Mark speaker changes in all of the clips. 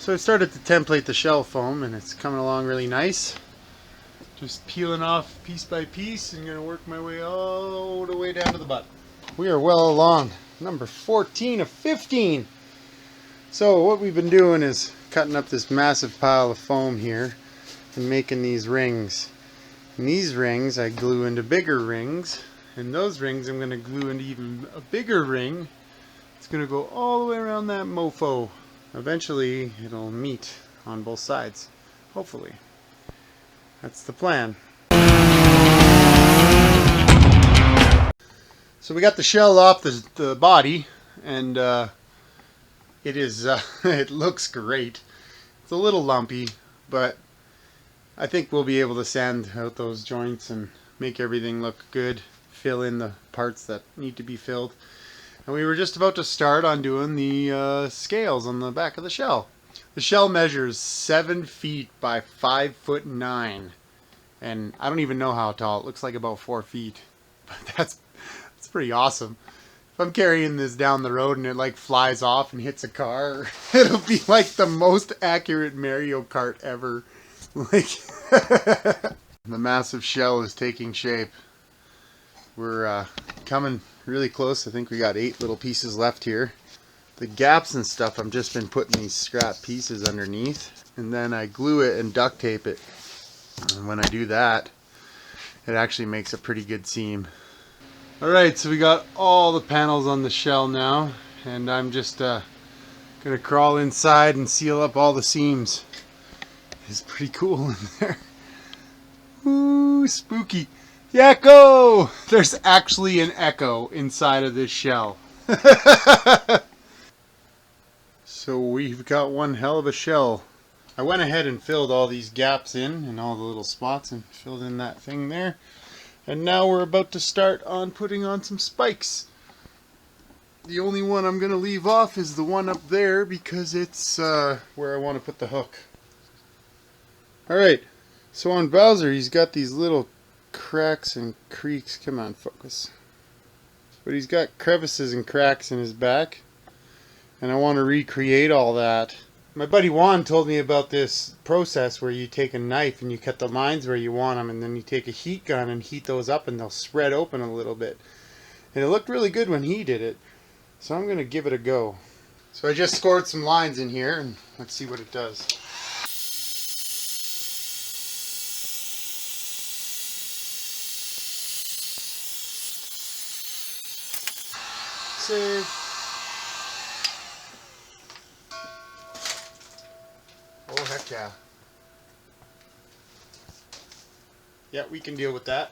Speaker 1: So I started to template the shell foam and it's coming along really nice. Just peeling off piece by piece and gonna work my way all the way down to the butt. We are well along, number 14 of 15. So what we've been doing is cutting up this massive pile of foam here and making these rings. And these rings I glue into bigger rings, and those rings I'm gonna glue into even a bigger ring. It's gonna go all the way around that mofo. Eventually it'll meet on both sides, hopefully. That's the plan. So we got the shell off the body, and it is it looks great. It's a little lumpy, but I think we'll be able to sand out those joints and make everything look good, fill in the parts that need to be filled. And we were just about to start on doing the scales on the back of the shell. The shell measures 7 feet by 5'9", and I don't even know how tall. It looks like about 4 feet, but that's pretty awesome. If I'm carrying this down the road and it like flies off and hits a car, it'll be like the most accurate Mario Kart ever. Like the massive shell is taking shape. We're coming really close. I think we got 8 little pieces left here. The gaps and stuff, I've just been putting these scrap pieces underneath, and then I glue it and duct tape it. And when I do that, it actually makes a pretty good seam. Alright, so we got all the panels on the shell now, and I'm just gonna crawl inside and seal up all the seams. It's pretty cool in there. Ooh, spooky. The echo! There's actually an echo inside of this shell. So we've got one hell of a shell. I went ahead and filled all these gaps in and all the little spots and filled in that thing there. And now we're about to start on putting on some spikes. The only one I'm going to leave off is the one up there because it's where I want to put the hook. Alright, so on Bowser he's got these little cracks and creaks. Come on, focus. But he's got crevices and cracks in his back, and I want to recreate all that. My buddy Juan told me about this process where you take a knife and you cut the lines where you want them, and then you take a heat gun and heat those up and they'll spread open a little bit. And it looked really good when he did it, so I'm going to give it a go. So I just scored some lines in here and let's see what it does. Save. Oh, heck yeah. Yeah, we can deal with that.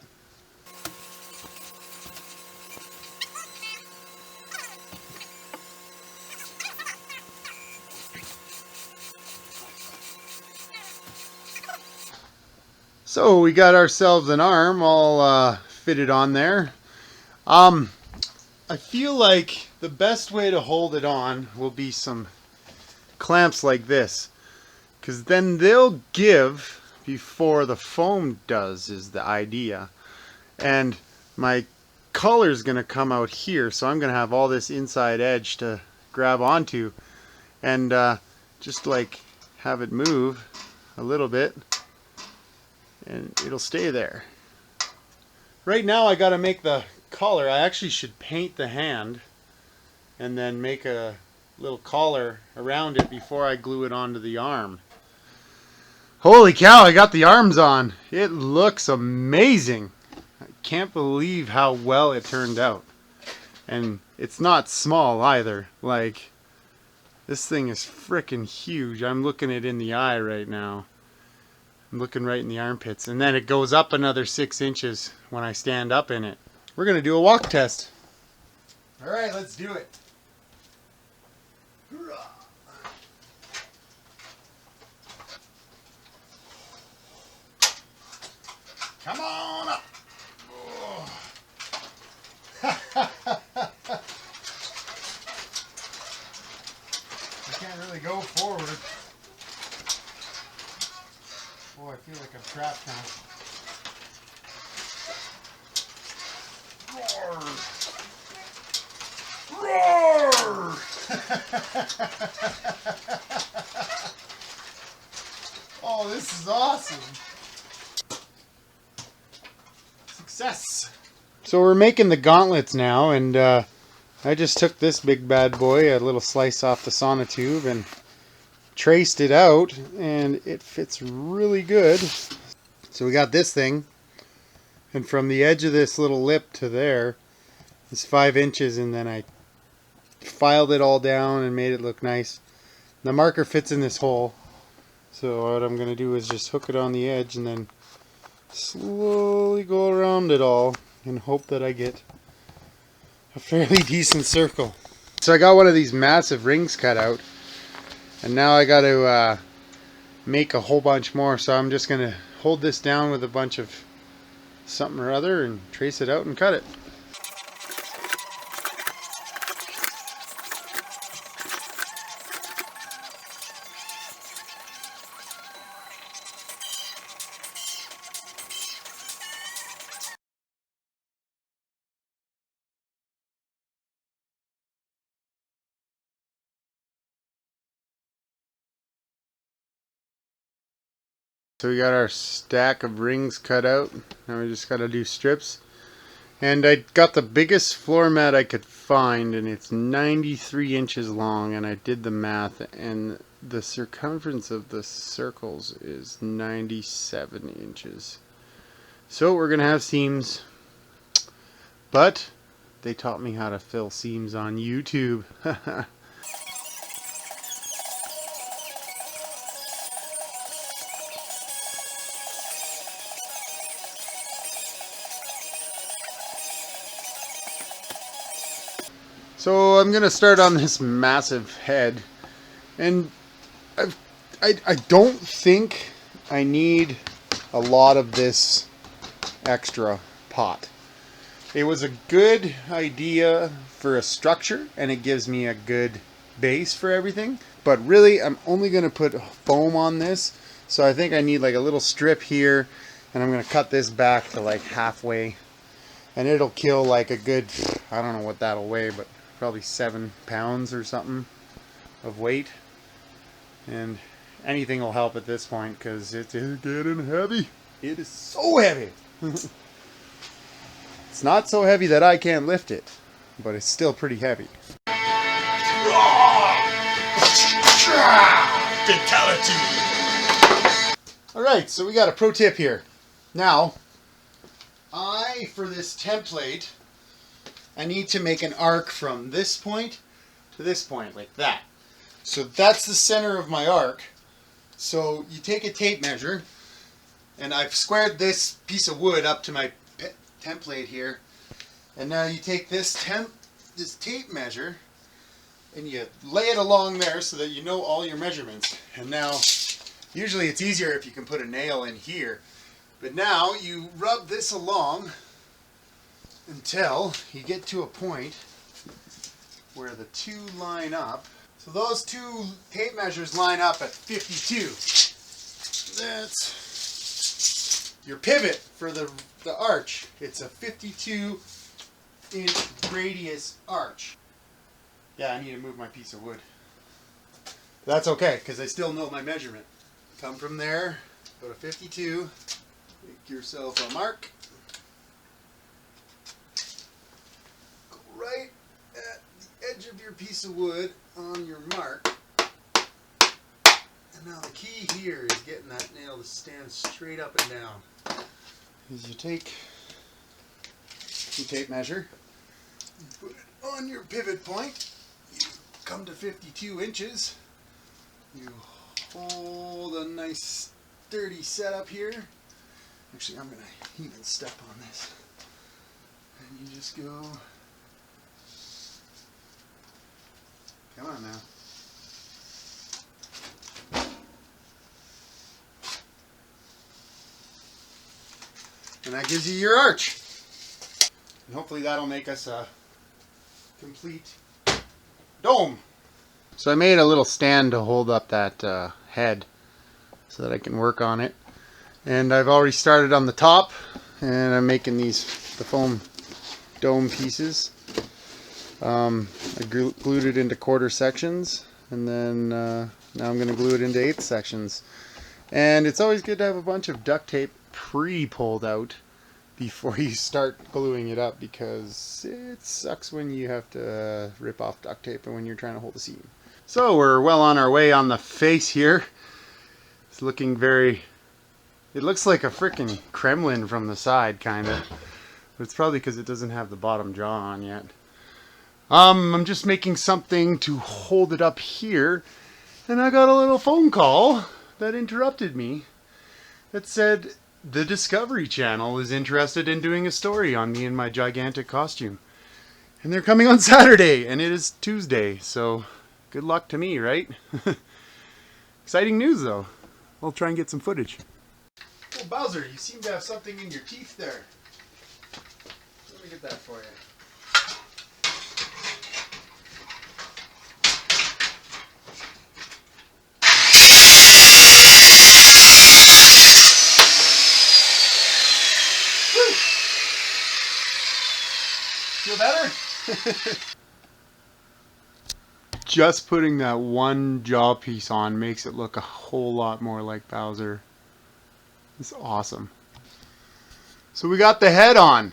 Speaker 1: So we got ourselves an arm all fitted on there. I feel like the best way to hold it on will be some clamps like this, because then they'll give before the foam does, is the idea. And my color's going to come out here, so I'm going to have all this inside edge to grab onto and just like have it move a little bit and it'll stay there. Right now I got to make the collar. I actually should paint the hand and then make a little collar around it before I glue it onto the arm. Holy cow, I got the arms on. It looks amazing. I can't believe how well it turned out. And it's not small either. Like, this thing is freaking huge. I'm looking it in the eye right now. I'm looking right in the armpits. And then it goes up another 6 inches when I stand up in it. We're going to do a walk test. Alright, let's do it. Come on up. Oh. I can't really go forward. Oh, I feel like I'm trapped now. Roar! Roar! Oh, this is awesome. Success. So we're making the gauntlets now, and I just took this big bad boy, a little slice off the sonotube, and traced it out, and it fits really good. So we got this thing, and from the edge of this little lip to there is 5 inches, and then I filed it all down and made it look nice. The marker fits in this hole, so what I'm going to do is just hook it on the edge and then slowly go around it all and hope that I get a fairly decent circle. So I got one of these massive rings cut out, and now I got to make a whole bunch more, so I'm just going to hold this down with a bunch of something or other and trace it out and cut it. So we got our stack of rings cut out. Now we just got to do strips. And I got the biggest floor mat I could find, and it's 93 inches long, and I did the math, and the circumference of the circles is 97 inches. So we're going to have seams, but they taught me how to fill seams on YouTube. So I'm going to start on this massive head, and I don't think I need a lot of this extra pot. It was a good idea for a structure, and it gives me a good base for everything, but really I'm only going to put foam on this, so I think I need like a little strip here, and I'm going to cut this back to like halfway, and it'll kill like a good, I don't know what that'll weigh, but probably 7 pounds or something of weight, and anything will help at this point because it's getting heavy. It is so heavy. It's not so heavy that I can't lift it, but it's still pretty heavy. Fatality. Alright, so we got a pro tip here. Now, for this template, I need to make an arc from this point to this point, like that. So that's the center of my arc. So you take a tape measure, and I've squared this piece of wood up to my template here. And now you take this tape measure, and you lay it along there so that you know all your measurements. And now, usually it's easier if you can put a nail in here. But now you rub this along until you get to a point where the two line up. So those two tape measures line up at 52. That's your pivot for the arch. It's a 52-inch radius arch. Yeah, I need to move my piece of wood. That's okay, because I still know my measurement. Come from there, go to 52, make yourself a mark. Right at the edge of your piece of wood on your mark. And now the key here is getting that nail to stand straight up and down. Is you take your tape measure, you put it on your pivot point, you come to 52 inches, you hold a nice sturdy setup here. Actually, I'm going to even step on this. And you just go. Come on now. And that gives you your arch. And hopefully that'll make us a complete dome. So I made a little stand to hold up that head so that I can work on it. And I've already started on the top, and I'm making the foam dome pieces. I glued it into quarter sections, and then now I'm going to glue it into 1/8 sections. And it's always good to have a bunch of duct tape pre-pulled out before you start gluing it up, because it sucks when you have to rip off duct tape and when you're trying to hold a seam. So we're well on our way on the face here. It's looking very... It looks like a frickin' Kremlin from the side, kind of. But it's probably because it doesn't have the bottom jaw on yet. I'm just making something to hold it up here. And I got a little phone call that interrupted me that said the Discovery Channel is interested in doing a story on me in my gigantic costume. And they're coming on Saturday, and it is Tuesday, so good luck to me, right? Exciting news, though. I'll try and get some footage. Oh, Bowser, you seem to have something in your teeth there. Let me get that for you. Feel better? Just putting that one jaw piece on makes it look a whole lot more like Bowser. It's awesome. So we got the head on,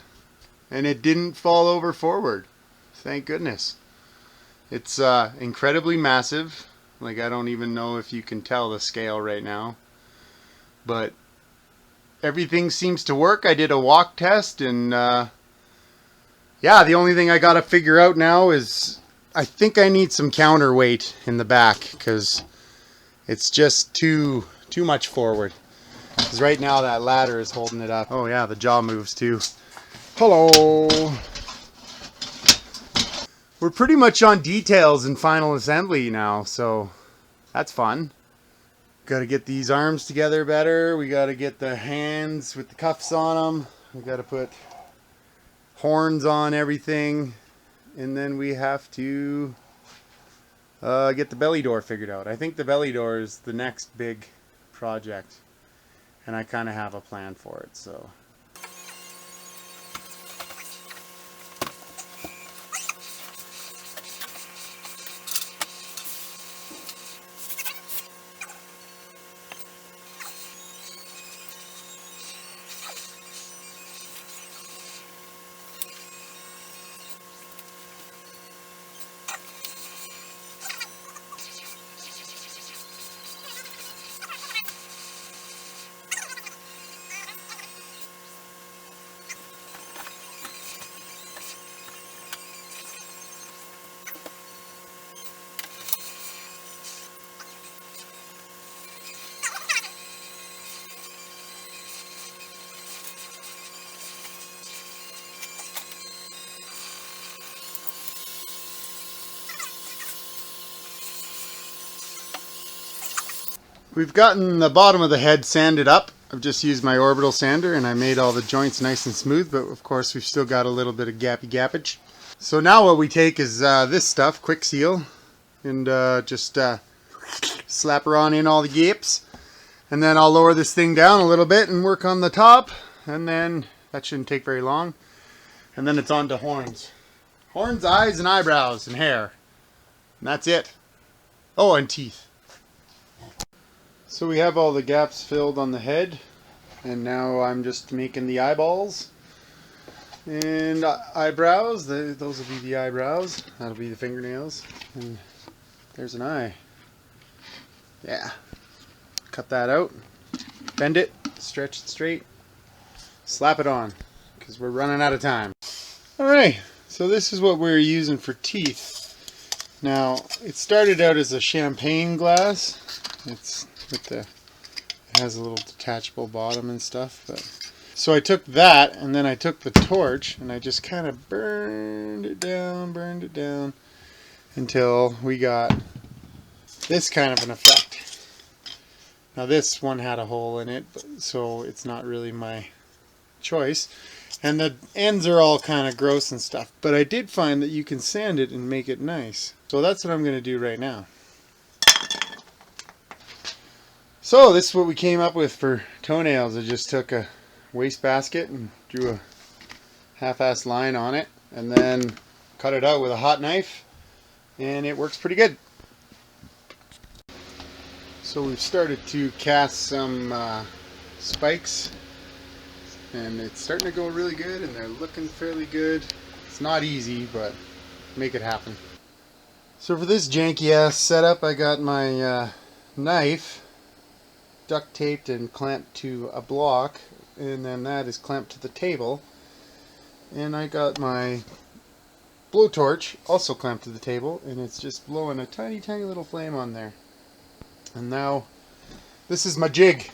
Speaker 1: and it didn't fall over forward. Thank goodness. It's incredibly massive. Like, I don't even know if you can tell the scale right now. But everything seems to work. I did a walk test, and yeah, the only thing I gotta figure out now is I think I need some counterweight in the back, because it's just too much forward. Because right now that ladder is holding it up. Oh yeah, the jaw moves too. Hello! We're pretty much on details and final assembly now, so that's fun. Got to get these arms together better. We got to get the hands with the cuffs on them. We got to put horns on everything. And then we have to get the belly door figured out. I think the belly door is the next big project. And I kind of have a plan for it, so... We've gotten the bottom of the head sanded up. I've just used my orbital sander and I made all the joints nice and smooth, but of course we've still got a little bit of gappage. So now what we take is this stuff, Quick Seal, and just slap her on in all the gaps. And then I'll lower this thing down a little bit and work on the top, and then that shouldn't take very long. And then it's on to horns. Horns, eyes, and eyebrows, and hair. And that's it. Oh, and teeth. So we have all the gaps filled on the head, and now I'm just making the eyeballs and eyebrows. Those will be the eyebrows. That'll be the fingernails. And there's an eye. Yeah. Cut that out. Bend it. Stretch it straight. Slap it on, because we're running out of time. Alright, so this is what we're using for teeth. Now, it started out as a champagne glass. It has a little detachable bottom and stuff. So I took that, and then I took the torch, and I just kind of burned it down, until we got this kind of an effect. Now this one had a hole in it, so it's not really my choice. And the ends are all kind of gross and stuff. But I did find that you can sand it and make it nice. So that's what I'm going to do right now. So this is what we came up with for toenails. I just took a wastebasket and drew a half-assed line on it, and then cut it out with a hot knife, and it works pretty good. So we've started to cast some spikes, and it's starting to go really good, and they're looking fairly good. It's not easy, but make it happen. So for this janky ass setup, I got my knife duct taped and clamped to a block, and then that is clamped to the table. And I got my blowtorch also clamped to the table, and it's just blowing a tiny little flame on there. And now this is my jig.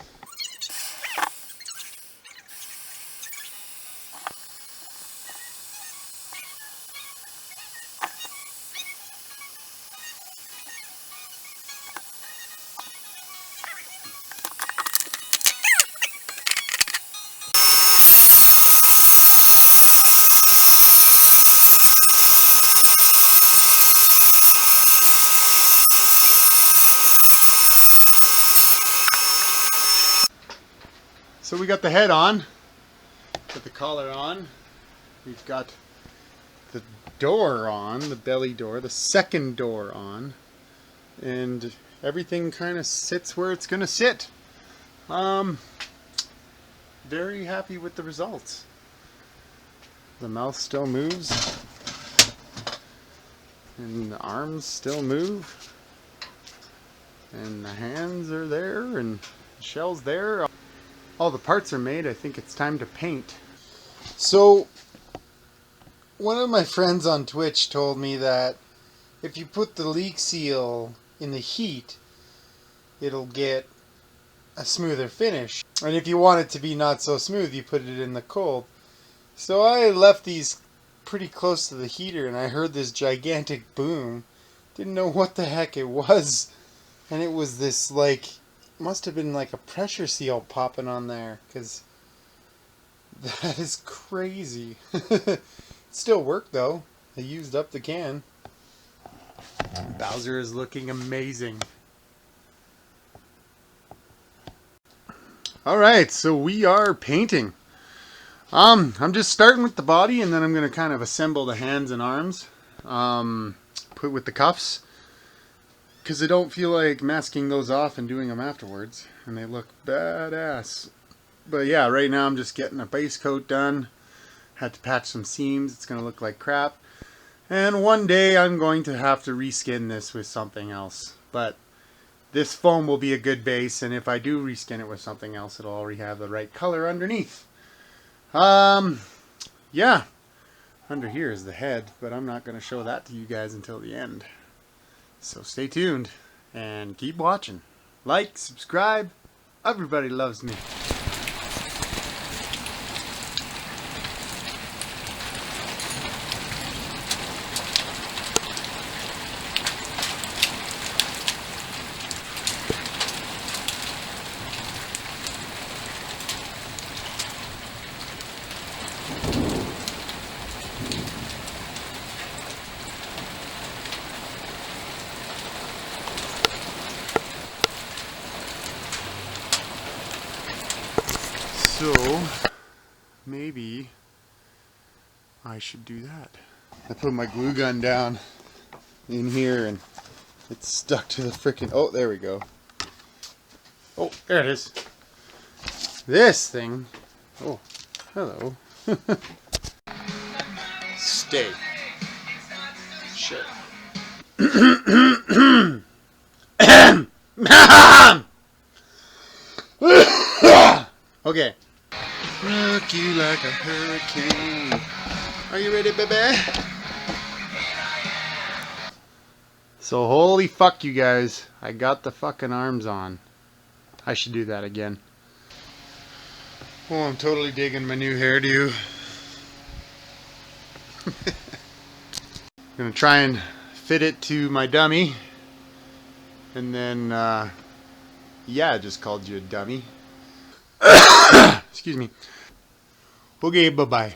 Speaker 1: So we got the head on, got the collar on, we've got the door on, the belly door, the second door on, and everything kind of sits where it's gonna sit. Very happy with the results. The mouth still moves, and the arms still move, and the hands are there, and the shell's there. All the parts are made. I think it's time to paint. So one of my friends on Twitch told me that if you put the leak seal in the heat, it'll get a smoother finish. And if you want it to be not so smooth, you put it in the cold. So I left these pretty close to the heater, and I heard this gigantic boom. Didn't know what the heck it was. And it was this, like, must have been like a pressure seal popping on there, because that is crazy. It still worked though. I used up the can. Bowser is looking amazing. Alright, so we are painting. I'm just starting with the body, and then I'm going to kind of assemble the hands and arms. Put with the cuffs, because I don't feel like masking those off and doing them afterwards, and they look badass. But yeah, right now I'm just getting a base coat done. Had to patch some seams. It's going to look like crap. And one day I'm going to have to reskin this with something else. But this foam will be a good base, and if I do reskin it with something else, it'll already have the right color underneath. Yeah. Under here is the head, but I'm not going to show that to you guys until the end. So stay tuned and keep watching. Like, subscribe. Everybody loves me. So, maybe I should do that. I put my glue gun down in here, and it's stuck to the frickin'... Oh, there we go. Oh, there it is. This thing... Oh, hello. Stay. Sure. Okay. Rock you like a hurricane. Are you ready, baby? So holy fuck, you guys. I got the fucking arms on. I should do that again. Oh, I'm totally digging my new hairdo. Gonna try and fit it to my dummy. And then, yeah, I just called you a dummy. Excuse me. Okay, bye-bye.